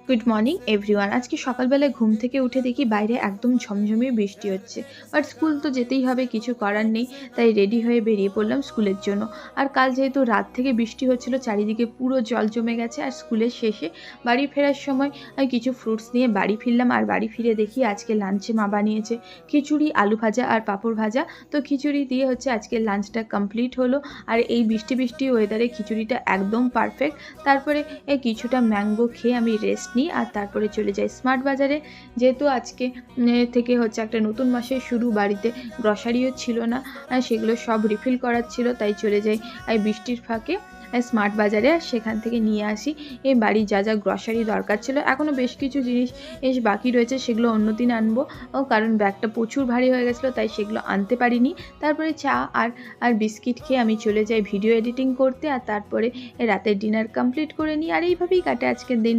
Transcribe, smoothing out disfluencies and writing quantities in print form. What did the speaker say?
Good morning everyone. আজকে সকালবেলায় ঘুম থেকে উঠে দেখি বাইরে একদম ঝমঝমিয়ে বৃষ্টি হচ্ছে। বাট স্কুল তো যেতেই হবে, কিছু করার নেই। তাই রেডি হয়ে বেরিয়ে পড়লাম স্কুলের জন্য। আর কাল যেহেতু রাত থেকে বৃষ্টি হচ্ছিল, চারিদিকে পুরো জল জমে গেছে। আর স্কুলের শেষে বাড়ি ফেরার সময় আমি কিছু ফ্রুটস নিয়ে বাড়ি ফিরলাম। আর বাড়ি ফিরে দেখি আজকে লাঞ্চে মা বানিয়েছে খিচুড়ি, আলু ভাজা আর পাঁপড় ভাজা। তো খিচুড়ি দিয়ে হচ্ছে আজকে লাঞ্চটা কমপ্লিট হলো। আর এই বৃষ্টি বৃষ্টি ওয়েদারে খিচুড়িটা একদম পারফেক্ট। তারপরে কিছুটা ম্যাঙ্গো খেয়ে আমি রেস্ট নিই আর তারপরে চলে যাই স্মার্ট বাজারে। যেহেতু আজকে থেকে হচ্ছে একটা নতুন মাসের শুরু, বাড়িতে গ্রসারিও ছিল না, সেগুলো সব রিফিল করার ছিল। তাই চলে যাই বৃষ্টির ফাঁকে স্মার্ট বাজারে, আর সেখান থেকে নিয়ে আসি এই বাড়ির যা যা গ্রসারি দরকার ছিল। এখনও বেশ কিছু জিনিস বাকি রয়েছে, সেগুলো অন্যদিন আনবো। কারণ ব্যাগটা প্রচুর ভারী হয়ে গেছিলো, তাই সেগুলো আনতে পারিনি। তারপরে চা আর বিস্কিট খেয়ে আমি চলে যাই ভিডিও এডিটিং করতে। আর তারপরে রাতের ডিনার কমপ্লিট করে নিই। আর এইভাবেই কাটে আজকের দিন।